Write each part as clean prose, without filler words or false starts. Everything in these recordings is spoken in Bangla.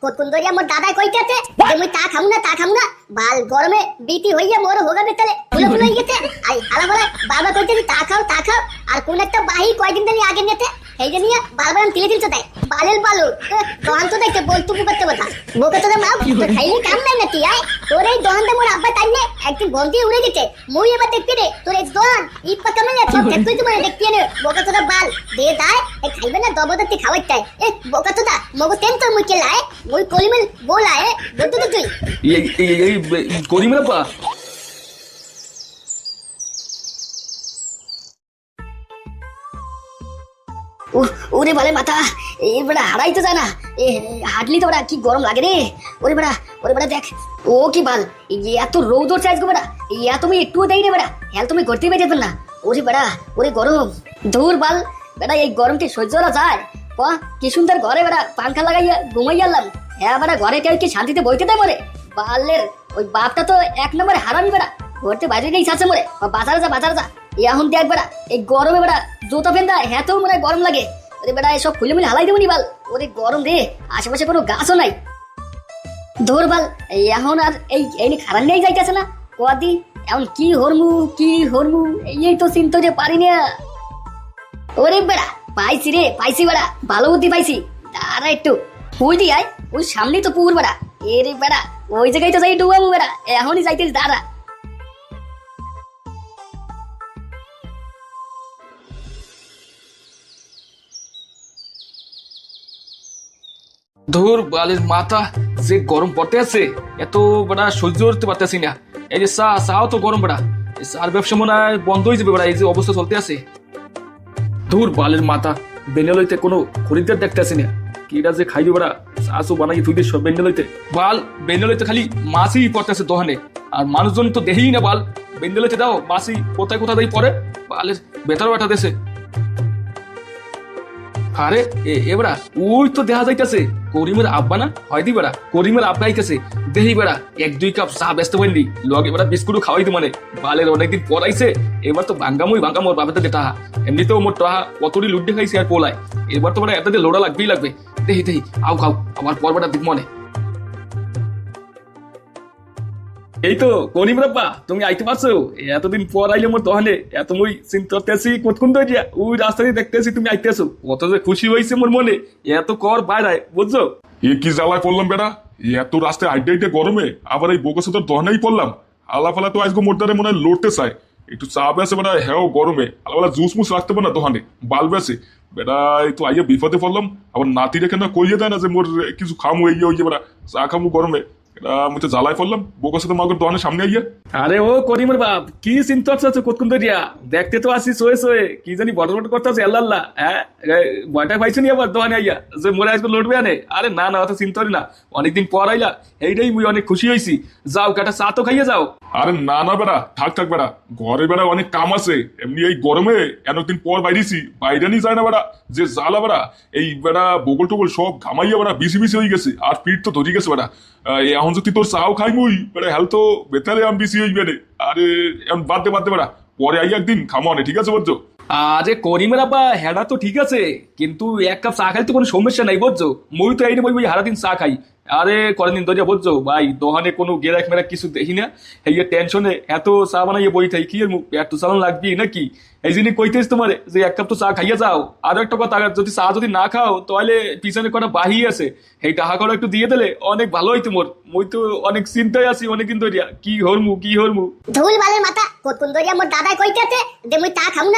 কতক্ষণ ধরে আমার দাদা কইতেছে যে মুই তা খামু না বাল গরমে বিতি হইয়া মোর হোগাবে তালে ফুলে ফুলে গেছে। আই হালা বলে বাবা কইতেছে তা খাও আর কোন একটা বাহি কয়দিন ধরে আগে নিতে এই যে নিয়ে বারবার তিলে তিলতে দেয় বালের বালু দহন তো দেখতে বলতু করতে কথা বোকে তোদের মা তো খাইলে কাম নাই না তুই আয় তোর এই দহনটা মোর আব্বা তাইলে একদিন বন্দি উড়ে গেছে মুই এবার দেখতে রে তোর এই দহন ঈদ পাকা মেলে সব দেখতেই তো মানে দেখতে নে বোকে তোদের বাল দে দায় এই খাইবে না দবদত্তি খাওয়াইতাই এ বোকা তোদা মগো তেন তোর মুই কেলায় মুই কলিমেল বলায় বলতু তো তুই এই করিমের আব্বা ওরে বালে মাথা এই বড়া হারাই তো জানা এ হাঁটলি তো বড়া কি গরম লাগে রে ওরে বড়া দেখ ও কি বাল এত রৌদর চাইজ গো বড়া তুমি একটু দেই রে বড়া হেল তুমি করতে পেরে যেতেন না ওরে বড়া ওরে গরম দূর বাল বড়া এই গরমটি সহ্য করা যায় কি সুন্দর ঘরে বড়া পাংখা লাগাইয়া ঘুমাই গেলাম হ্যাঁ বড়া ঘরে কেউ কি শান্তিতে বইতে দেয় মরে বালের ওই বাপটা তো এক নম্বরে হারামি বড়া ঘরতে বাইরে গিয়ে আছে মরে বাজারে যা এখন দেখ বেড়া এই গরমে বেড়া জুতা ফেন্দা হ্যাঁ তো মনে গরম লাগে ওরে বেড়া এসব খুলে মিলে হালাই দেবনি বাল ওরে গরম রে আশেপাশে কোনো গাছও নাই ধর বাল এখন আর এই খারাপ নেই যাইতেছে না কোয়াদি এখন কি হরমু এই তো চিন্তা যে পারি না ওরে বেড়া পাইছি বেড়া ভালো বুদ্ধি পাইছি তারা একটু ওই দি আয় ওই সামনেই তো পুকুর বেড়া এরে বেড়া ওই জায়গায় তো যাই ডুবাবো বেড়া এখনই যাইতেছি দাঁড়া ধুর বালের মাথা যে গরম পড়তে আছে এত বড়া সহ্য করতে পারতেছি না এই যে চাও তো গরম বড়া চার ব্যবসা মনে হয় বন্ধ হয়ে যাবে বড়া এই যে অবস্থা চলতে আছে ধুর বালের মাথা বেনেলইতে কোনো খরিদ্দার দেখতে আসি না কিরা যে খাইবে বড়া চাষও বানাই তুই সব বেনেলইতে বাল বেনেলইতে খালি মাছই পড়তেছে দোহানে আর মানুষজন তো দেখেই না বাল বেনেলইতে দাও মাছই কোথায় দেই পরে বালের বেতার বাটা দেশে আরে এবারা ওই তো দেখা যাইতেছে করিমের আব্বা না হয়দি বেড়া করিমের আব্বা আইতেছে দেহি বেড়া 1-2 কাপ চা ব্যস্ত হইনি লগে বেড়া বিস্কুটও খাওয়াইতে মানে বালের অনেকদিন পর আইছে এবার তো ভাঙ্গামই মোর বাবাতে টাহা এমনিতেও মোর টাহা কতটি লুড্ডে খাইছে আর পোলায় এবার তো বেড়া এতদিন লোড়া লাগবে দেহি আও খাও আমার পর বেড়া দিক মনে এই তো করিম রাব্বা তুমি আইতে পারছো এতদিন পর আইলে মোর দহনে এত মুই চিন্তা করতেছি কতক্ষণ ধরে ওই রাস্তা দিয়ে দেখতেছি তুমি আইতেছো কত যে খুশি হয়েছে মোর মনে এত কর বাইরে বুঝছো কি জ্বালায় পড়লাম বেটা এত রাস্তায় আইডে গরমে আবার এই বোকাসে তোর দহনেই পড়লাম আল্লাহ ফালা তো আজকে মোর দ্বারে মনে হয় লড়তে চায় একটু চা বেসে বেটা হ্যাঁ গরমে আল্লাহ জুস মুস রাখতে পারে না দোকানে বাল বেসে বেটা এই তো আইয়া বিপদে পড়লাম আবার নাতি রেখে না কইয়ে দেয় না যে মোর কিছু খামু এই ওই যে বেটা চা খামু গরমে মুতে জ্বালায় পড়লাম বোকাসে তো মাগর দোকানের সামনে আইয়া আরে ও করিমের বাপ কি চিন্তা আছে কতক্ষণ ধরিয়া দেখতে তো আসি সোয়ে কি জানি বড় করতে আছে আল্লাহ হ্যাঁ বয়টা পাইছো নি আবার দোকানে আইয়া যে মোরে আজকে লড়বে আনে আরে না অত চিন্তা করি না অনেকদিন পর আইলা এইটাই মুই অনেক খুশি হয়েছি যাও কাটা চা তো খাইয়ে যাও আরে না বেড়া থাক বেড়া ঘরে বেড়া অনেক কাম আছে এমনি এই গরমে এতদিন পর বাইরেছি বাইরে নিয়ে যায় না বেড়া যে জ্বালা বেড়া এই বেড়া বগল টগল সব ঘামাইয়া বেড়া বিসি হয়ে গেছে আর পিঠ তো ধরে গেছে বেড়া এখন যদি তোর চাও খাই মুই বেড়া হেল তো বেতালে আমি বিসি হইবে রে আরে এখন বাদ দে বেড়া পরে আই একদিন খামো অনেক ঠিক আছে বুঝছো আরে করিমের আব্বা হেডা তো ঠিক আছে কিন্তু এক কাপ চা খাই তো কোনো সমস্যা নাই বুঝছো মই তো এই বই সারাদিন চা খাই আরে কদিন ধরে বুঝছো ভাই দোকানে কোনো গেরাক মেরাক কিছু দেখি না এই টেনশনে এত চা বানাইয়ে বই থাই কি এত চালান লাগবি নাকি এই জন্য কইতেছ তোমার যে এক কাপ তো চা খাইয়া যাও আরো একটা কথা যদি চা যদি না খাও তাহলে পিছনে কটা বাহি আছে এই টাকা করে একটু দিয়ে দিলে অনেক ভালো হইতো মোর মই তো অনেক চিন্তায় আছি অনেকদিন ধরিয়া কি হরমু ধুল বালের মাথা কতক্ষণ ধরিয়া মোর দাদা কইতেছে যে মুই তা খামু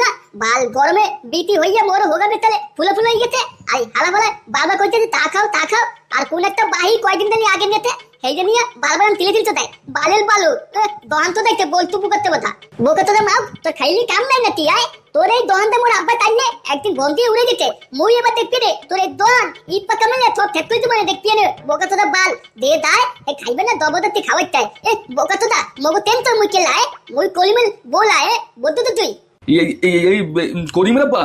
না বাল গরমে বিতি হইয়া মোর হোগাবে তালে ফুলে হয়ে গেছে আই হালা বলে বাবা কইতেছে তা খাও আর কোন একটা বাহি কয়দিন ধরে আগে নিতে এই যে নিয়ে বারবার তিলে তিলতে দেয় বালের বালু দহন তো দেখতে বলতু করতে কথা বোকে তোদের মা তোর খাইলি কাম নাই না তুই আয় তোর এই দহনটা মোর আব্বা তাইলে একদিন বন্দি উড়ে গেছে মুই এবার দেখবি রে তোর এই দহন ঈদ পাকা মেলে তোর থেতুই তো মানে দেখবি নে বোকা তোদের বাল দে দায় এই খাইবে না দবদত্তি খাওয়াইতাই বোকা তোদা মগো তেন তোর মুই কেলায় মুই কলিমেল বলায় বলতো তো তুই এই করিমের আব্বা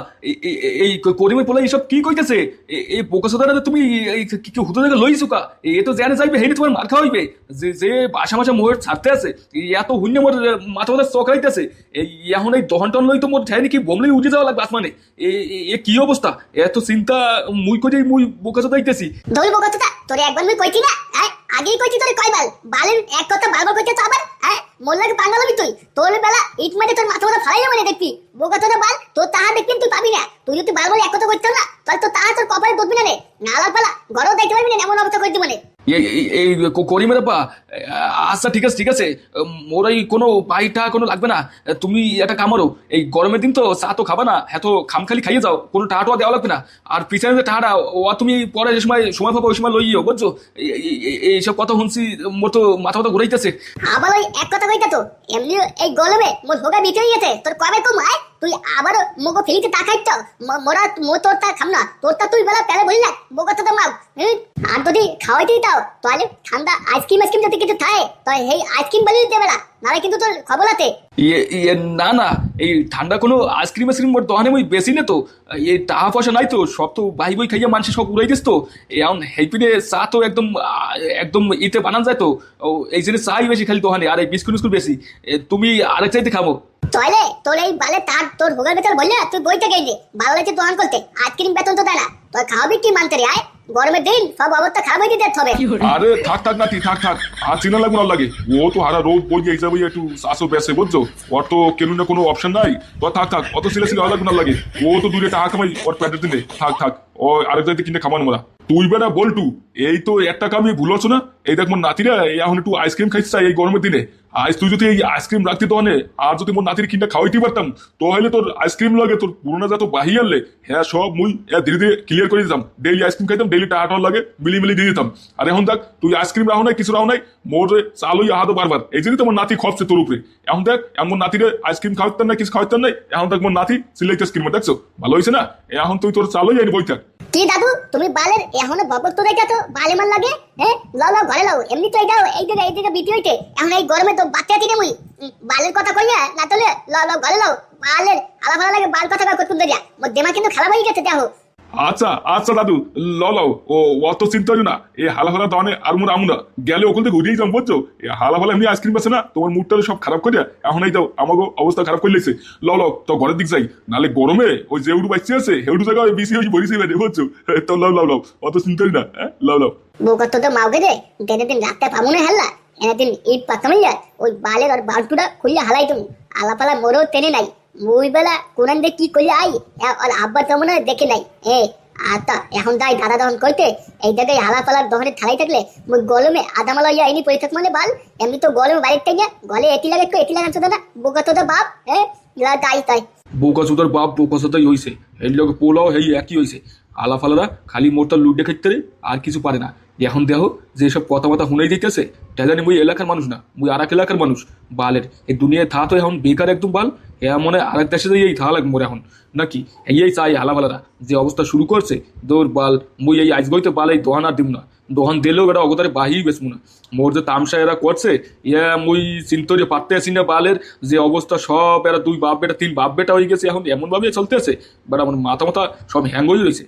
এই করিমের পোলা এইসব কি কইতেছে? এই বোকা সোদারা তুমি কি হুতো থেকে লইছো কা? এ তো জানে যাইবে হেনি তোমার মার খাওয়াইবে যে যে বাসা মাসা মোহের ছাড়তে আছে এত হুন্য মোর মাথা মাথা চক রাইতেছে। এই এখন এই দহন টন লই তো মোর ঠাই নাকি বমলেই উঠে যাওয়া লাগবে আসমানে। এ কি অবস্থা? এত চিন্তা মুই করে মুই বোকা সোদাইতেছি। ধরি বোকা তোটা তোরে একবার মুই কইছি না, হ্যাঁ আগেই কইছি তোরে কয়বার, বালের এক কথা বারবার কইতে তো আবার, হ্যাঁ মোল্লাকে পাঙ্গালাবি তুই? তোর বেলা ইট মেরে তোর মাথা ফালাই যাবে না দেখবি। বোকা তোটা বাল, তোর তাহা দেখবি তুই পাবি না। তুই যদি বারবার এক কথা কইতে না তাহলে তো তাহা তোর কপালে দুধবি না রে, নালা পালা গড়ও দেখতে পারবি না, এমন অবস্থা কইতে মানে। এই করিমের আব্বা আচ্ছা ঠিক আছে ঠিক আছে, মোর এই কোনো পাইটা কোনো লাগবে না। তুমি একটা কামারো, এই গরমের দিন তো চা তো খাবা না, এত খামখালি খাইয়ে যাও, কোনো টাহাটা দেওয়া লাগবে না। আর পিছনে যে টাহাটা ও তুমি পরে যে সময় পাবো ওই সময় লইও, বুঝছো? এইসব কথা শুনছি মোর তো মাথা মাথা ঘুরাইতেছে। আবার ওই এক কথা কইতা তো এমনি এই গলমে মোর হোগা বিতে হয়ে গেছে, তোর কবে কম আয় তুই আবার মোগো ফেলিতে তাকাইছ মোরা মো তোর তা খাম না, তোর তা তুই বেলা পেলে বলি না বোকা তো মাও। আর যদি খাওয়াইতেই দাও তাহলে ঠান্ডা আইসক্রিম যদি কিছু থাকে তাই এই আইসক্রিম বলি দিতে বেলা, নালে কিন্তু তোর খবর আছে। না না, এই ঠান্ডা কোনো আইসক্রিম মোর দোকানে মই বেশি না তো, এই টাকা পয়সা নাই তো, সব তো বাহি বই খাইয়া মানুষ সব উড়াই দিস তো। এখন হেপিনে চা তো একদম একদম ইতে বানান যায় তো, এই জন্য চাই বেশি খালি দোকানে, আর এই বিস্কুট বিস্কুট বেশি। তুমি আরেক চাইতে খাবো তাহলে তোর এই বালে তার তোর ভোগার বেতন বললে তুই বইতে গেলি ভালো লাগছে দোকান করতে, আইসক্রিম বেতন তো দেয় না, তোর খাওয়াবি কি মানতে রে? আয় গরমের দিন সব অবস্থা খারাপ হয়ে যেতে হবে। আরে থাক থাক নাতি থাক থাক, আর চিনা লাগবে না লাগে, ও তো হারা রোজ বই হিসাবে একটু চাষও বেসে, বুঝছো? ওর তো কেন না কোনো অপশন নাই, তো থাক থাক, অত সিরিয়াসলি ভালো লাগবে না লাগে, ও তো দূরে টাকা কামাই ওর প্যাটের দিনে, থাক থাক, ও আরেক জায়গায় কিনে খামানো মোরা। তুই বেটা বলটু, এই তো একটা কাম ভুল হচ্ছ না, এই দেখ মোর নাতিরা এখন একটু আইসক্রিম খাইতে চাই এই গরমের দিনে। আজ তুই যদি এই আইসক্রিম রাখতি তো আর যদি মোর নাতির কিনা খাওয়াইতে পারতাম তো হইলে তোর আইসক্রিম লাগে তোর পুরোনো যা তো বাহি আনলে, হ্যাঁ সব মুই ধীরে ধীরে ক্লিয়ার করে দিতাম, ডেইলি আইসক্রিম খাইতাম, ডেইলি টাকা লাগে মিলি মিলি দিয়ে দিতাম। আর এখন দেখ তুই আইসক্রিম রাখো নাই, কিছু রাখো নাই, মোর চালই আহাতো বারবার, এই জন্যই তো মোর নাতি খপছে তোর উপরে। এখন দেখ এমন নাতিরে আইসক্রিম খাওয়াইতাম না, কিছু খাওয়াইতাম নাই, এখন দেখ মোর নাতি সিলেক্ট আইসক্রিম, দেখছো ভালো হয়েছে না? এখন তুই তোর চালই আইনি বই থাক। কি দাদু তুমি বালের এখনো বকবক তো দেখে তো বালে মান লাগে, হ্যাঁ লাও লাও ঘরে লাও, এমনি তো এটাও এই দিকে বিটি হইতে, এখন এই গরমে তো বাচ্চা দিনে মুই বালের কথা কইয়া না তোলে লাও লাও ঘরে লাও, বালের আলা ভালো লাগে বাল কথা করতে দেয়া, মোর দেমা কিন্তু খারাপ হয়ে গেছে দেখো। আচ্ছা আচ্ছা দাদু লও ও অত চিন্তা হইও না, এই হালা ফালা দানে আর মোর আমরা গেলে ওখান থেকে ঘুরিয়ে যাম, বুঝছো? এই হালা ফালা এমনি আইসক্রিম আছে না, তোমার মুডটা সব খারাপ করিয়া এখন এই যাও আমাকে অবস্থা খারাপ করে লেগেছে। লও লও তো ঘরের দিক যাই, নালে গরমে ওই যে উড়ু বাচ্চা আছে হেউডু জায়গায় বেশি হয়ে বসে বেড়ে, বুঝছো? তো লও লও লও, অত চিন্তা হই না, হ্যাঁ লও লও। বউকা তো মাওকে দে দিনে দিন রাখতে পাবো না হাল্লা, এদিন ঈদ পাকামাই যায় ওই বালের আর বালটুটা খুললে হালাই তুমি আলাপালা মোরও টেনে নাই, মুই বেলা কোরআন দিয়ে কি করলে আই আর আব্বা তেমন দেখে নাই। আচ্ছা এখন যাই দাদা দহন করতে, এই জায়গায় হালাপালার দহনের থালাই থাকলে মুই গলমে আদামালা ইয়া এনি পড়ে থাক মানে বাল, এমনি তো গলমে বাইরের টাইয়া গলে এটি লাগে তো এটি লাগাচ্ছ দাদা, বোকা তো বাপ, তাই তাই বোকা চোদার বাপ বোকা চোদাই হইছে, এই লোক পোলাও হেই একই হইছে। আলা ফালারা খালি মোরটা লুডে খেতে আর কিছু পারে না। এখন দেখো যেসব কথাবার্তা শুনেই দিতেছে তা জানি মুই এলাকার মানুষ না, মুই আর এক এলাকার মানুষ। বালের এই দুনিয়ায় থা তো এখন বেকার একদম বাল, এ মনে আরেক দেশে যাই এই থা লাগ মোর এখন নাকি এই চাই আলা ফালারা যে অবস্থা শুরু করছে দৌড় বাল। মুই এই আজ গইতে বাল এই দোহান আর দিব না, দোহান দিলেও এটা অগতারে বাহি বেসমু না। মোর যে তামসা এরা করছে ইয়া মুই চিন্তরে পারতে আসি না বালের যে অবস্থা, সব এরা দুই বাপ বেটা তিন বাপ বেটা হয়ে গেছে, এখন এমন ভাবে চলতে আছে বাট আমার মাথা মাথা সব হ্যাং হয়ে রয়েছে।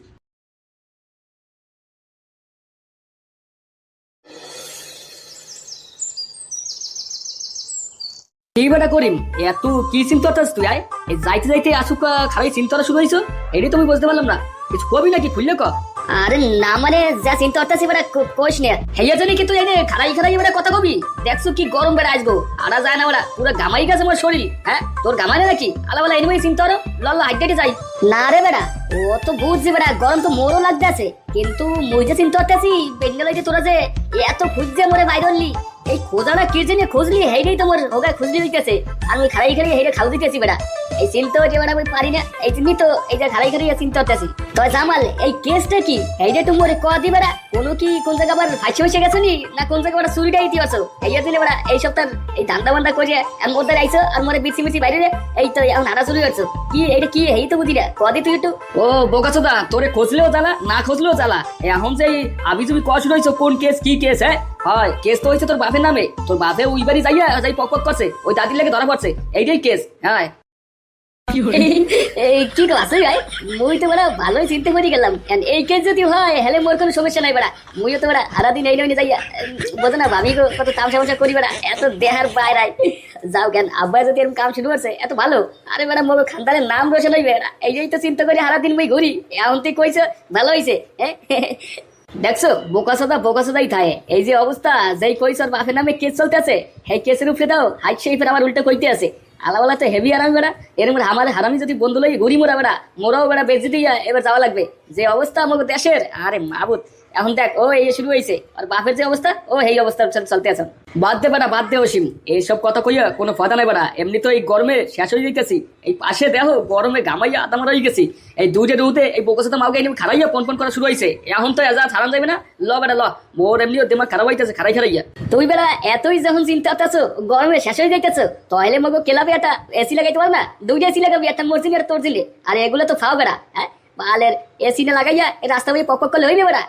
এই বেটা করিম এত কি চিন্তা করতেছ তুই? আয় এই যাইতে যাইতে আসুক খারাই চিন্তা শুরু হয়েছো, এটাই তুমি বুঝতে পারলাম না, কিছু কবি নাকি খুললে ক? আরে না মানে যা চিন্তা করতেছি বেটা কোশ নে হেয়া জানি কিন্তু এই খারাই খারাই বেটা কথা কবি, দেখছো কি গরম বেটা আসবো আড়া যায় না বেটা, পুরো গামাই গেছে আমার শরীর। হ্যাঁ তোর গামাই না নাকি আলাবেলা এনিমেই চিন্তা করো লল হাইটে যাই না রে বেটা, ও তো বুঝছি বেটা গরম তো মোরও লাগতে আছে, কিন্তু মুই যে চিন্তা করতেছি বেঙ্গালাইতে তোরা যে এত খুঁজছে মোরে বাইরলি, এই খোঁজাটা কি জন্য খুঁজলি হেইটাই তোমার ওগায় খুঁজলি হইতেছে, আর আমি খারাই খারাই হেইটা খাও দিতেছি বেটা, এই চিন্তা যে বেটা আমি পারি না, এই জন্যই তো এই যে খারাই খারাই চিন্তা করতেছি। তো জামাল এই কেসটা কি এইটা তোমার ক দি বেটা, কোনো কি কোন জায়গা আবার ফাঁসি হয়েছে গেছো নি না কোন জায়গা বেটা চুরিটাই দিয়েছ? এইয়া দিলে বেটা এই সপ্তাহ এই ধান্দা বান্দা করে এমন মধ্যে আইছো আর মনে বিচি মিচি বাইরে এই তো এখন হারা চুরি করছো কি এইটা কি এই তো বুঝি না ক দি তুই একটু। ও বোকাচোদা তোরে খুঁজলেও জ্বালা না খুঁজলেও জ্বালা, এখন যে আবি তুমি কষ রয়েছো কোন কেস কি কেস? হ্যাঁ হয় কেস তো হয়েছে তোর বাপের নামে, তোর বাপে ওই বাড়ি যাইয়া যাই পক পক করছে ওই দাদির লেগে ধরা পড়ছে, এইটাই কেস। হ্যাঁ এই কি আছে ভাই, মুই তো বড় ভালোই চিন্তা করে গেলাম। এই কেস যদি হয় হেলে মোর কোনো সমস্যা নাই বড়া। মুইও তো বড় সারাদিন এই নইনে যাইয়া বোঝো না ভাবি গো কত তামসা মামসা করি বড়া, এত দেহার বাইরাই যাও জ্ঞান আব্বা যদি এরকম কাম শুরু করছে এত ভালো। আরে বড়া মোর খানদানের নাম রোশন হইবে, এই জন্যই তো চিন্তা করি সারাদিন মুই ঘুরি। এখন তুই কইছ ভালো হইছে। দেখছো বোকাসোদাই থাকে। এই যে অবস্থা যেই কইছ ওর বাপের নামে কেস চলতে আছে, সেই কেসের উপরে দাও হাইট সেই ফের আমার উল্টো কইতে আছে। আলাওয়ালা তো হেভি আরাম বেড়া, এরকম আমাদের হারামি যদি বন্ধু লই ঘুরি মোরা বেড়া, মোরাও বেড়া বেঁচে দিয়া এবার যাওয়া লাগবে। যে অবস্থা আমাদের দেশের, আরে মাবুত এখন দেখ ও এই শুরু হয়েছে, আর বাপের যে অবস্থা ও এই অবস্থা চলতে আছে। বাদ দে বেড়া বাদ দে অসীম, এইসব কথা কইয়া কোনো ফায়দা নাই বেড়া। এমনি তো এই গরমে শেষ হয়ে যাইতেছি, এই পাশে দেখো গরমে ঘামাইয়া আদামারা হয়ে গেছি। এই দুধে এই বোকের সাথে মাউকে এনে খারাইয়া পন করা শুরু হয়েছে। এখন তো এজা ছাড়ান যাবে না, ল বেড়া ল, মোর এমনিও দিমাগ খারাপ হইতেছে খারাইয়া। তুই বেড়া এতই যখন চিন্তা আছো গরমে শেষ হয়ে যাইতেছো, তাহলে মগো কেলাবে একটা এসি লাগাইতে পার না? দুইটা এসি লাগাবি, একটা মরজিন আর তোর দিলে। আর এগুলো তো খাও বেড়া, হ্যাঁ বালের এসি না লাগাইয়া রাস্তা বই পক করলে হইবে বেড়া।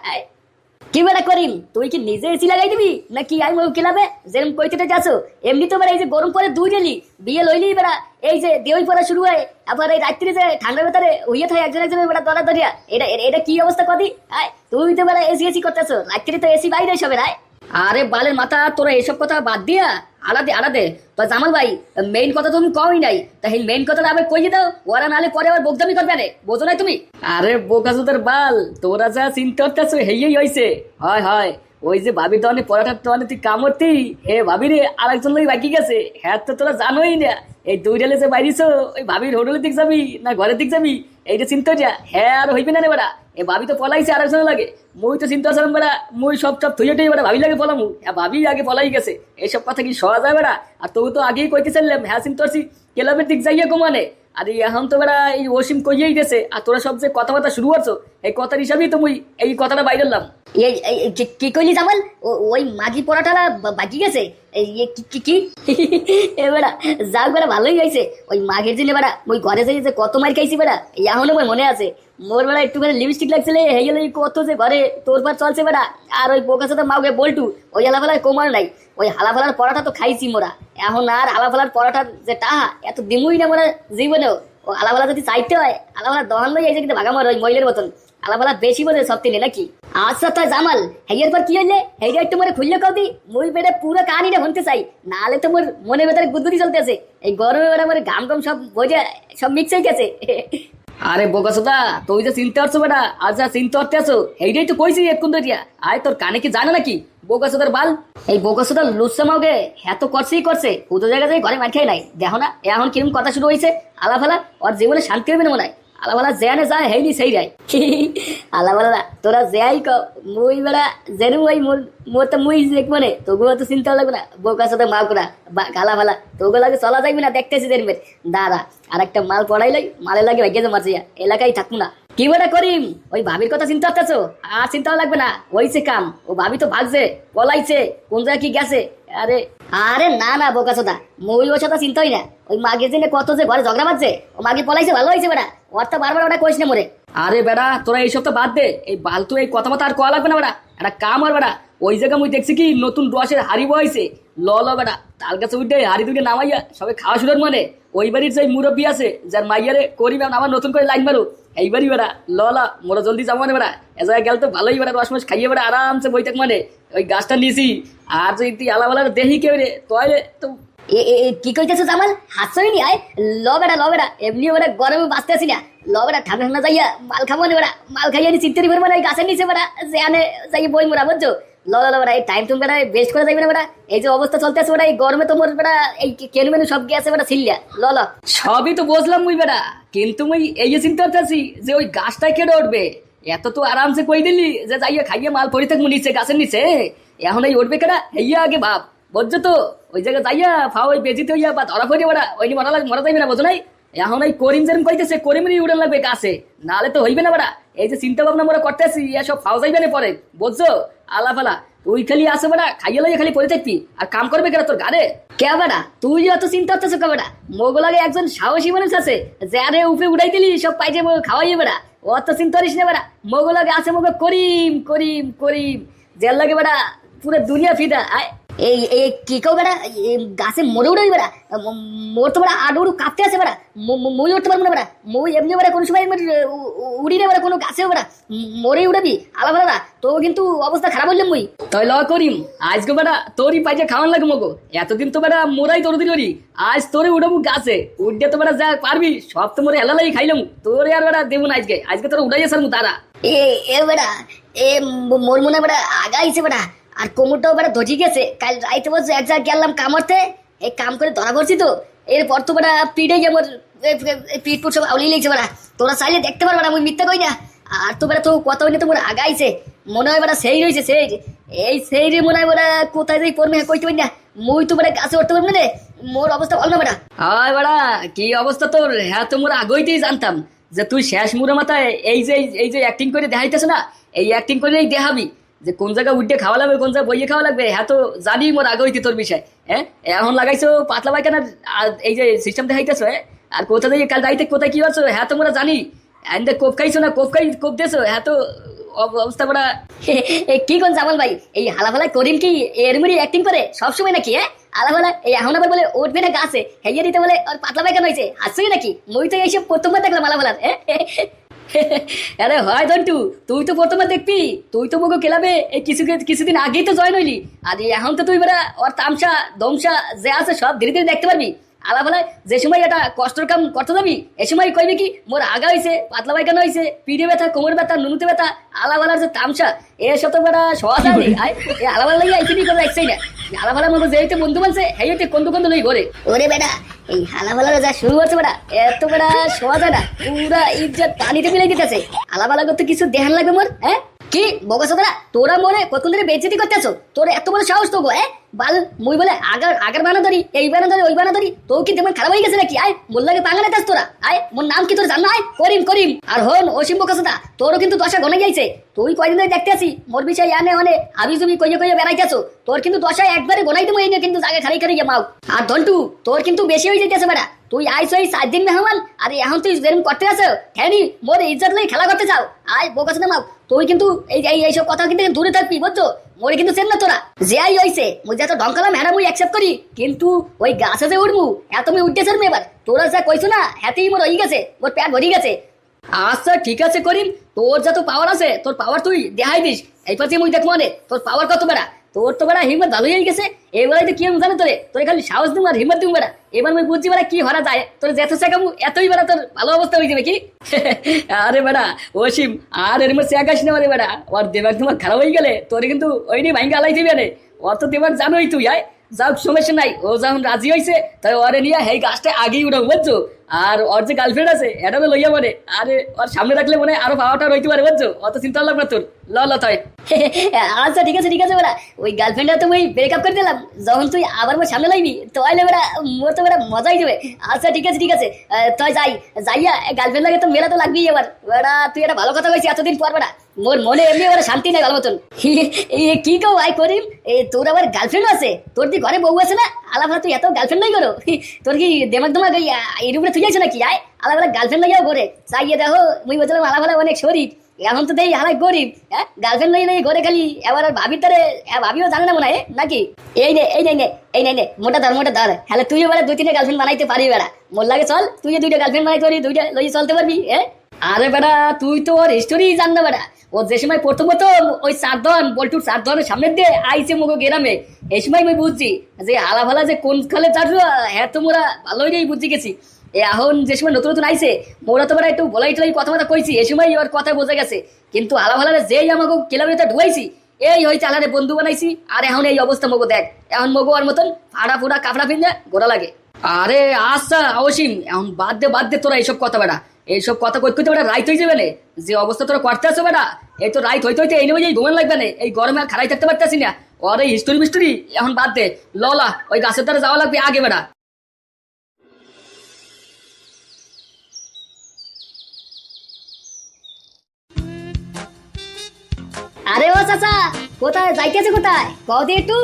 কি বেড়া করিম, তুই কি নিজে এসি লাগাই দিবি নাকি আমি মগো কেলাবে যেরকম কইতে যাচ্ছ? এমনি তো বেড়া এই যে গরম পরে দুই রেলি বিয়ে লইলি বেড়া, এই যে দেওই পড়া শুরু হয়, আবার এই রাত্রি যে ঠান্ডার ভেতরে হইয়া থাকে একজনের বেড়া দরা দরিয়া। এটা কি অবস্থা কদি? তুই তো বেড়া এসি করতেছো, রাত্রি তো এসি বাইরে সবে রায়। আরে বালের মাথা, তোরা এসব কথা বাদ দিয়া আলাদে তো জামাল ভাই মেইন কথা তুমি কমই নাই, তাই মেইন কথাটা আবার কইয়ে দাও, ওরা নালে পরে আবার বোকদামি করবে না, বোঝো নাই তুমি? আরে বোকাচোদার বাল, তোরা যা চিন্তা করতেছো হেই হইছে। হয় ওই যে ভাবির দোকানে পরাটার দোকানে তুই কামড়তি, হে ভাবি রে আরেকজন লোক বাকি গেছে, হ্যাঁ তো তোরা জানোই না। এই দুই রেলে যে বাইরিছ ওই ভাবির হোটেলের দিক যাবি না ঘরের দিক যাবি, এইটা চিন্তা যা। হ্যাঁ আর হইবে না রে বেড়া, এ ভাবি তো পলাইছে আরেকজন লাগে। মুই তো চিন্তা করলাম বেড়া, মুই সব থইয়াটাই বেড়া ভাবি লাগে পলামু, ভাবি আগে পলাই গেছে। এইসব কথা কি সহজ হয় বেড়া? আর তবু তো আগেই কইতে চাইলাম, হ্যাঁ চিন্তা করছি ক্লাবের দিক যাইয়া কমানে। আর এখন তো বেড়া এই অসীম কইয়াই গেছে, আর তোরা সব যে কথাবার্তা শুরু করছো এই কথার হিসাবেই তো মুই এই কথাটা বাইরলাম। কি কইলি জামাল? ওই মাগি পড়াটা বাকি গেছে? কি বেড়া যাক বেড়া ভালোই হয়েছে। ওই মাঘের দিনে বেড়া ওই ঘরে যাই যে কত মার খাইছি বেড়া, এখনো আমার মনে আছে। মোর বেড়া একটুখানি লিপস্টিক লাগছিল, হয়ে গেলে কত যে ঘরে তোর পার চলছে বেড়া। আর ওই বোকার সাথে মাউকে বল্টু ওই হালাফালার কোমার নাই, ওই হালাফালার পরাটা তো খাইছি মোরা। এখন আর হালাফালার পরাটার যে টাহা এত দিমুই না মোরা জীবনেও। ও আলাফালা যদি চাইতে হয় আলাফালার দহন লই এই যে কিন্তু ভাগামার ওই মহিলার মতন আলাফালা বেশি বোঝে সব তিনে নাকি? আচ্ছা তাই জামাল হেয়ার পর কি হইলে হেইটা একটু মনে খুললে কদি, মুই বেড়ে পুরো কাহিনীটা শুনতে চাই, নাহলে তো মোর মনের ভেতরে গুদগুদি চলতেছে। এই গরমে বেড়া মোর ঘাম সব বোঝে সব মিক্স হয়ে গেছে। আরে বোকাসোদা তুই যে চিনতে পারছো বেটা, আর যা চিনতে পারতে আছো এইটাই তো কইছি এক্ষুন দিয়া। আয় তোর কানে কি জানো নাকি বোকাসোদার বাল? এই বোকাসোদার লুচ্ছা মাওকে হ্যাঁ তো করছে পুজো জায়গা যাই ঘরে মার খাই নাই। দেখো না এখন কিরম কথা শুরু হয়েছে, আলাফালা ওর জীবনে শান্তি হবে না মনে হয়। আলাবালা যেনে যায় হেইনি সেই রায়। আলাবালা তোরা যাই ক মুই বেড়া জেনু ওই মোর তো মুই দেখ মানে তোগুলো তো চিন্তা লাগবে না। বোকার সাথে মাল করা বা গালা ফালা তোগুলো লাগে চলা যাইবে না, দেখতেছি দেখবে দাদা। আর একটা মাল পড়াই লাই মালে লাগে ভাগ্যে যে মারছে এলাকায় থাকবো না। কি বেটা করিম ওই ভাবির কথা চিন্তা করতেছো? আর চিন্তাও লাগবে না, হইছে কাম। ও ভাবি তো ভাগছে পলাইছে, কোন জায়গায় কি গেছে। আরে না বোকাচোদা মুই ওর সাথে চিন্তাই না। ওই মাগের দিনে কত যে ঘরে ঝগড়া মারছে, ও মাগে পলাইছে ভালো হয়েছে বেড়া, ওর তো বারবার ওটা কইস না মোরে। আরে বেড়া তোরা এইসব তো বাদ দে, এই বালতু এই কথাবার্তা আর কোয়া লাগবে না বেড়া। একটা কাম আর বেড়া ওই জায়গা মুই দেখছি কি নতুন রসের হাড়ি বইছে, ল বেড়া তার কাছে উঠে হাড়ি দুটো নামাইয়া সবাই খাওয়া শুরুর মনে। ওই বাড়ির যে মুরব্বী আছে যার মাইয়ারে করি আবার নতুন করে লাইন মারো এইবারই বেড়া ল মোরা জলদি যাবো মানে বেড়া। এ জায়গায় গেল তো ভালোই বেড়া, রস মস খাইয়ে বেড়া আরামসে বই থাক মানে। ওই গাছটা নিয়েছি আর যদি তুই আলাবালার দেহি কেউ রে তাহলে তো কি কইতেছো জামাল? হাসছই নি? আয় ল বেড়া এমনি বেড়া গরমে বাঁচতে আসি না, ল বেড়া ঠান্ডা যাইয়া মাল খাবো না বেড়া, মাল খাইয়া নি চিত্তরি ভরবো না গাছের নিচে বেড়া যে আনে যাই বই মোরা বুঝছো। ল বেড়া এই টাইম তুমি বেড়া বেস্ট করে যাইবে না বেড়া, এই যে অবস্থা চলতে আছে বেড়া এই গরমে তোমার বেড়া এই কেনু মেনু সব গেছে বেড়া ছিল্লা। ল সবই তো বুঝলাম মুই বেড়া, কিন্তু মুই এই যে চিন্তা করতেছি যে ওই গাছটাই কেটে উঠবে। এত তো আরামসে কই দিলি যে যাইয়া খাইয়ে মাল পড়ে থাকবো নিচে গাছের নিচে, এখন এই উঠবে কেডা হেইয়া আগে ভাব বুঝছো তো। ওই জায়গায় যাইয়া ফাও ওই বেজিতে হইয়া বা ধরা পড়ে বেড়া ওই মরা যাইবে না বুঝো নাই। এখন এই করিম যেরকম কইতেছে করিমেরই উড়ে লাগবে গাছে, নাহলে তো হইবে না বেড়া। এই যে চিন্তা ভাবনা মোরা করতেছি এসব ফাও যাইবে না পরে বুঝছো। আলাফালা তুই খালি আসে বেড়া খাইয়ে লইয়া খালি পড়ে থাকবি আর কাম করবে কেন তোর গাড়ে কে বেড়া? তুই অত চিন্তা করতেছো কে বেড়া? মোগলাগে একজন সাহসী মানুষ আছে যারে উপরে উঠাই দিলি সব পাইছে খাওয়াইয়ে বেড়া, অত চিন্তা করিস না বেড়া। মোগলাগে আছে মোগ করিম জেল লাগে বেড়া পুরো দুনিয়া ফিদা। আয় এই এই কি কেউ বেড়া গাছে মরে উড়াই বেড়া মোর তো বেড়া আডু কাঁপতে আছে বেড়া মই উঠতে পারবো না বেড়া মই এমনি বেড়া কোনো সময় উড়ি না বেড়া কোনো গাছেও বেড়া মরে উড়াবি আলা বেড়া তো কিন্তু অবস্থা খারাপ হইলাম মই তাই ল করিম আজকে বেড়া তোরই পাইছে খাওয়ান লাগে মগো এতদিন তো বেড়া মোরাই তোর দিন আজ তোরে উড়াবো গাছে উঠতে তো বেড়া যা পারবি সব তো মোরে হেলালাই খাইলাম তোরে আর বেড়া দেবো না আজকে তোরা উড়াই আসার মু তারা এ বেড়া মোর মনে বেড়া আগাইছে বেড়া আর কোমরটাও বেড়া ধজি গেছে। কাল রাইতে বলছে এক জায়গায় গেলাম কামড়তে, এই কাম করে ধরা পড়ছি তো এরপর তো বেড়া পিঠে যে আমার পিঠ পুট সব আউলিয়ে লেগেছে বেড়া। তোরা চাইলে দেখতে পারবে না, আমি মিথ্যা কই না। আর তো বেড়া তো কথা বলে তো মোর আগাইছে, মনে হয় বেড়া সেই রয়েছে সেই এই সেই রে মনে হয় বেড়া কোথায় যাই পড়বে কইতে পারি না। মুই তো বেড়া গাছে উঠতে পারবো না রে, মোর অবস্থা ভালো না বেড়া। হয় বেড়া কি অবস্থা তোর? হ্যাঁ তো মোর আগইতেই জানতাম যে তুই শেষ মুড়ে মাথায় এই যে অ্যাক্টিং করে দেখাইতেছ না, এই অ্যাক্টিং করেই দেখাবি যে কোন জায়গায় উঠে খাওয়া লাগবে কোন জায়গায় বইয়ে খাওয়া লাগবে। হ্যাঁ তো জানি মোর আগে হইতে তোর বিষয়। হ্যাঁ এখন লাগাইছো পাতলা পায়খানার এই যে সিস্টেম দেখাইতেছো। হ্যাঁ আর কোথা থেকে কাল রাইতে কোথায় কি করছো হ্যাঁ তো মোরা জানি। এন্ড কোপ খাইছো না কোপ দিয়েছো। হ্যাঁ তো অবস্থা বড়া কি কোন জামাল ভাই, এই হালাফালা করিম কি এরমরি অ্যাক্টিং করে সবসময় নাকি? হ্যাঁ আলাফালা এই এখন আবার বলে উঠবে না গাছে, হেইয়া দিতে বলে আর পাতলা পায়খানা হয়েছে, হাসছই নাকি? মই তো এইসব প্রথমবার দেখলাম আলাফালার। আরে হয় দন্টু তুই তো প্রথমে দেখবি, তুই তো মুখো খেলাবে এই কিছুদিন আগেই তো জয়েন হইলি। আর এখন তো তুই বেড়া ওর তামসা দমসা যে আছে সব ধীরে ধীরে দেখতে পারবি। আলাফালা যে সময় এটা কষ্টর কাম করতে যাবি এ সময় কইবি কি মোর আগা হয়েছে পাতলা পায়খানা হয়েছে পিঠে ব্যথা কোমর ব্যথা নুনুতে ব্যথা। আলাফালার যে তামসা এ শত বেড়া সহজ আনি এই আলাফালা লাগিয়ে আইসিনি করে রাখছেই না। আলাফালার মতো যে হইতে বন্ধু বানছে এই হইতে কন্দু লই ঘরে। ওরে বেটা এই হালাফালার যা শুরু হচ্ছে বেটা, এত বেটা শোয়া যায় না, পুরা ইজ্জত পানিতে মিলাই দিতেছে। আলাফালা করতে কিছু দেখান লাগবে মোর। হ্যাঁ কি বকছ তোরা? তোরা মনে কতক্ষণ ধরে বেইজ্জতি করতেছো? তোর এত বড় সাহস তো গো? বাল মুই বলে আগার বানা ধরি এই বানা ধরি ওই বানা ধরি, তো কি তেমন খারাপ হয়ে গেছে নাকি? আয় মোর লাগে পাঙ্গালে তাস তোরা। আয় মোর নাম কি তোর জানো? আয় করিম। আর হন অসীম বকছদা তোরও কিন্তু দশা গনে যাইছে। তুই কয়দিন ধরে দেখতে আসি মোর বিষয় আনে মানে আবি জুবি কইয়ে বেড়াইতেছো, তোর কিন্তু দশায় একবারে গনাই দেবো। এই নিয়ে কিন্তু জায়গায় খালি মাও। আর ধন্টু তোর কিন্তু বেশি হয়ে যাইতেছে বেড়া, তুই আইসো এই 7 দিন মেহমান আর এখন তুই যেরকম করতে আছো হ্যানি মোর ইজ্জত লই খেলা করতে চাও। আয় বোকাছে মাও, তুই কিন্তু এইসব কথা কিন্তু দূরে থাকবি বুঝছো? মোরে কিন্তু চেন না তোরা যে আই হইছে মুই যা তো ঢঙ্কালাম হ্যাঁ মুই অ্যাকসেপ্ট করি, কিন্তু ওই গাছে যে উঠমু এত মুই উঠতেছ এবার তোরা যা কইছো না হ্যাতেই মোর হয়ে গেছে, মোর প্যাট ভরি গেছে। আচ্ছা ঠিক আছে করিম, তোর যত পাওয়ার আছে তোর পাওয়ার তুই দেখাই দিস। এই পাশে মুই দেখবো মানে তোর পাওয়ার কত বেড়া। তোর তো বেড়া হিম্মত ভালোই হয়ে গেছে। এবারে তো কি আমি জানো তোরে খালি সাহস দিম আর হিম্মত দিম বেড়া। এবার আমি বুঝছি বেড়া কি হরা যায়, তোর যেত শেখাবো এতই বেড়া তোর ভালো অবস্থা হয়ে যাবে কি? আরে বেড়া অসীম আর এর মধ্যে শেখাস না মানে বেড়া, ওর দেমাগ তোমার খারাপ হয়ে গেলে তোরে কিন্তু ওই নিয়ে ভাঙ্গা আলাই দিবি রে। অত দেমাগ জানোই তুই। আয় যাও সমস্যা নাই, ও যখন রাজি হয়েছে তাই ওরে নিয়ে এই গাছটা আগেই উঠাবো বুঝছো। আর ওর যে গার্লফ্রেন্ড আছে এটা তো লইয়া মানে আরে ওর সামনে রাখলে মনে আরো পাওয়াটা রইতে পারে বুঝছো। অত চিন্তা লাগবে না তোর। ল তাই আচ্ছা ঠিক আছে বেড়া, ওই গার্লফ্রেন্ডটা তো ওই ব্রেকআপ করে দিলাম, যখন তুই আবার মোর সামনে লাইবি তো আইলে বেড়া মোর তো বেড়া মজাই দেবে। আচ্ছা ঠিক আছে তুই যাইয়া গার্লফ্রেন্ড লাগে তো মেলা তো লাগবেই এবার বেড়া। তুই একটা ভালো কথা কইছিস এতদিন পর বেড়া, মোর মনে এমনি এবার শান্তি নাই ভালো মতন। কি কও আই করিম তোর আবার গার্লফ্রেন্ড আছে? তোর দি ঘরে বউ আছে না? আলাফা তুই এত গার্লফ্রেন্ড নাই করো? তোর কি দেমাগ এই রূপে তুই যাইছো নাকি? আয় আলাফা গার্লফ্রেন্ড লাইয়াও ঘরে চাইয়ে দেখো মুই বলছিলাম আলাফা অনেক শরীর, এখন তো দেই হালাই গরিব। হ্যাঁ গার্লফ্রেন্ড নাই ঘরে খালি এবার ভাবির তারে ভাবিও জানে না মনে হয় নাকি? এই নে মোটা ধর হ্যাঁ তুই এবার 2-3 গার্লফ্রেন্ড বানাইতে পারবি বেড়া। মোর লাগে চল তুই 2টা গার্লফ্রেন্ড বানাইতে পারবি, 2টা লই চলতে পারবি। হ্যাঁ আরে বেড়া তুই তো ওর হিস্টোরি জান না বেড়া। ও যে সময় প্রথম ওই বল্টুর 4 ধরনের সামনে দিয়ে আইছে মুখো গেরামে, এই সময় আমি বুঝছি যে আলাফালা যে কোন কালে চাটু হ্যাঁ তো মোরা ভালোই বুঝি গেছি। এখন যে সময় নতুন আইছে মোরা তো বেড়া একটু বলাই কথাবার্তা কইছি, এই সময় ওর কথা বোঝা গেছে। কিন্তু আলাফালারে যেই আমাকে ক্লাবের ঢুকাইছি এই হয়েছে আলারে বন্ধু বানাইছি। আর এখন এই অবস্থা মগো দেখ, এখন মগো আর মতন ফাড়া ফুড়া কাপড়া পিন্ধে গোড়া লাগে। আরে আচ্ছা অবশ্যই এখন বাদ দে তোরা এইসব কথা বেড়া, এইসব কথা কইতে বেড়া রাইত হয়ে যাবে না। যে অবস্থা তোরা করতে আসো বেড়া এই তো রাইত হইতে এই নেবে ঘুমান লাগবে না। এই গরমে আর খারাই থাকতে পারতেছি না। ওর এই হিস্টোরি এখন বাদ দে, ললা ওই গাছের দ্বারা যাওয়া লাগবে আগে বেড়া। আরে ও চাচা কোথায় যাইতেছে? কোথায় কদি একটু?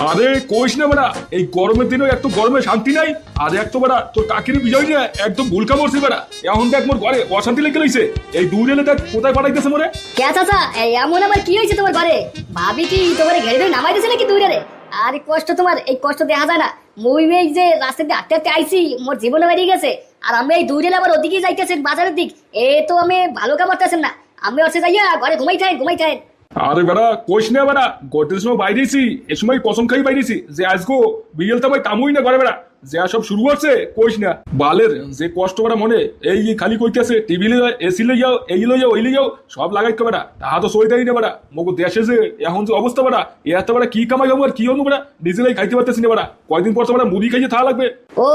আরে কইস না বেড়া, এই গরমের দিনেও এত গরমে শান্তি নাই। আর এক তো বেড়া তোর কাকির বিজয় নিয়ে একদম ভুলকা মরছি বেড়া। এখন দেখ মোর ঘরে অশান্তি লেগে লইছে। এই দূর এলে দেখ কোথায় পাঠাইতেছে মোরে। কে চাচা এমন আবার কি হয়েছে তোমার ঘরে? ভাবি কি তোমার ঘেরে ধরে নামাই দিছে নাকি দূরে রে? আরে কষ্ট তোমার এই কষ্ট দেখা যায় না। মুই এই যে রাস্তা দিয়ে হাঁটতে হাঁটতে আইছি, মোর জীবনে বেরিয়ে গেছে। আর আমি এই দূরে আবার ওদিকে যাইতেছেন বাজারের দিক, এ তো আমি ভালো কাম করতেছেন না। আমি হচ্ছে যাইয়া ঘরে ঘুমাই থাকেন। আরে বেড়া কোষ না বেড়া, গটের সময় বাইরেছি, এ সময় কসম খাই বাইরেছি যে আজগো বিয়েল তো ভাই কামুই না ঘরে বেড়া, যে সব শুরু হচ্ছে কোষ না। বালের যে কষ্ট বেড়া মনে এই খালি কইতেছে টিভি লই এসি লই যাও, এই লই যাও, ওই লই যাও, সব লাগাই বেড়া, তাহা তো সই দেয় না বেড়া। মগু দেশে যে এখন যে অবস্থা বেড়া, এত বেড়া কি কামাই হবো আর কি হবো বেড়া, নিজেরাই খাইতে পারতেছি না বেড়া। কয়দিন পর তো বেড়া মুড়ি খাইয়ে থাকা লাগবে। ও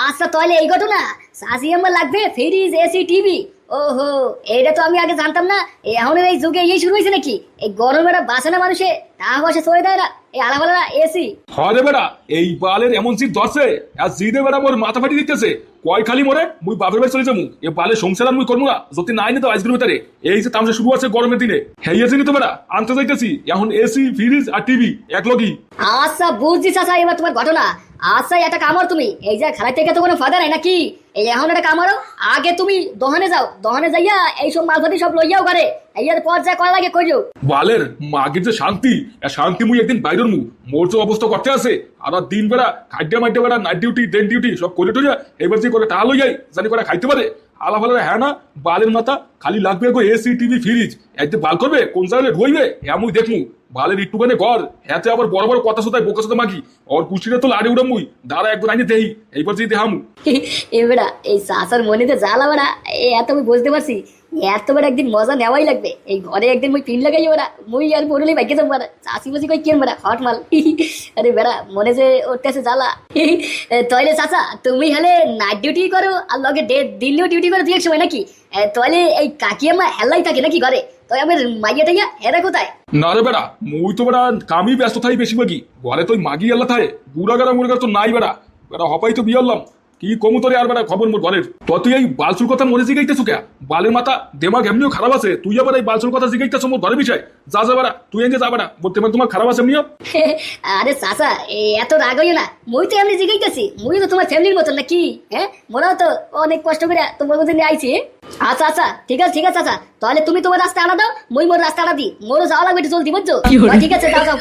আচ্ছা, তাহলে এই ঘটনা। শাশি আমার লাগবে ফ্রিজ, এসি, টিভি। ওহো, এইটা তো আমি আগে জানতাম না। এখন এই যুগে এই শুরু হয়েছে নাকি? এই গরমের বাসে না মানুষে, তা বসে সয়ে দেয় না এই আলাপালা এসি। হরে বেড়া এই বালের এমন জিদ ধরছে আর জিদে বেড়া মোর মাথা ফাটি দিতেছে। কয় খালি মরে মুই বাপের বাড়ি চলে যাবো, এ বালে সংসার আর মুই করবো না যদি নাই না তো আজকের ভিতরে। এই যে তামসা শুরু আছে গরমের দিনে, হেয়েছি তো বেড়া আনতে যাইতেছি এখন এসি, ফ্রিজ আর টিভি এক লগি। আচ্ছা বুঝছি চাচা এবার তোমার ঘটনা। আচ্ছা একটা কামড় তুমি, এই যে খেলা থেকে তো কোনো ফায়দা নাই নাকি? এই এখন একটা কামড়ো, আগে তুমি দোকানে যাও, দোকানে যাইয়া এইসব মালপাতি সব লইয়াও ঘরে, এর পর যা করা লাগে কইও। বালের মাগের যে শান্তি, শান্তি মুই একদিন বাইরের মু মোর যে অবস্থা করতে আছে। আর দিন বেড়া খাইতে মাইতে বেড়া নাইট ডিউটি ডেন ডিউটি সব করে টুজা, এবার যে করে টাকা লই যাই জানি করে খাইতে পারে। আলা ফালা হ্যাঁ না বালের মাথা খালি লাগবে গো এসি, টিভি, ফ্রিজ। একদিন বাল করবে কোন জায়গায় রইবে এমন দেখমু। বালের একটুখানে ঘর হাতে আবার বড় বড় কথা শোধায় বোকা শোধা মাগি, ওর কুষ্টিটা তো লাড়ি উড়াম মুই দাঁড়া একবার আইনে দেই, এইবার যদি দেখামু। এবেড়া এই চাচার মনে তো জ্বালা বেড়া, এত আমি বুঝতে পারছি। এত বড় একদিন মজা নেওয়াই লাগবে। এই ঘরে একদিন মুই পিন লাগাই বেড়া, মুই আর পড়লে বাইকে যাবো বেড়া। চাষি বাসি কই কেন বেড়া হট মাল। আরে বেড়া মনে যে উঠতেছে জ্বালা। তাহলে চাচা তুমি হলে নাইট ডিউটি করো আর লগে দিনও ডিউটি করো দুই এক সময় নাকি? তাহলে এই কাকি আমার হেলাই থাকে নাকি ঘরে? তো আমার মাইয়া টাইয়া হেরা কোথায়? না রে বেড়া মুই তো বেড়া কামি ব্যস্ত থাই বেশিরভাগই, ঘরে তো মাগি আল্লাহ থায় বুড়া গাড়া মুড়া তো নাই বেড়া। বেড়া হপাই তো বিয়ে হলাম কি কমু তোরে আর বেড়া খবর মোর ঘরের। তো তুই এই বালচুর কথা মনে জিগাইতেছ কে? বালের মাথা দেমাগ এমনিও খারাপ আছে, তুই আবার এই বালচুর কথা জিগাইতেছ মোর ঘরের বিষয়। যা যা বেড়া তুই এনে যা বেড়া, বলতে তোমার খারাপ আছে এমনিও। আরে চাচা এত রাগ হইও না, মুই তো এমনি জিগাইতেছি। মুই তো তোমার ফ্যামিলির মতন নাকি? হ্যাঁ মোরাও তো অনেক কষ্ট করে তোমার মধ্যে নিয়ে আইছি। আচ্ছা আচ্ছা ঠিক আছে চাচা, তাহলে তুমি তোমার রাস্তা আনা দাও, মুই মোর রাস্তা আনা দিই। মোরও যাওয়া লাগবে একটু জলদি বুঝছো? ঠিক আছে যাও যাও।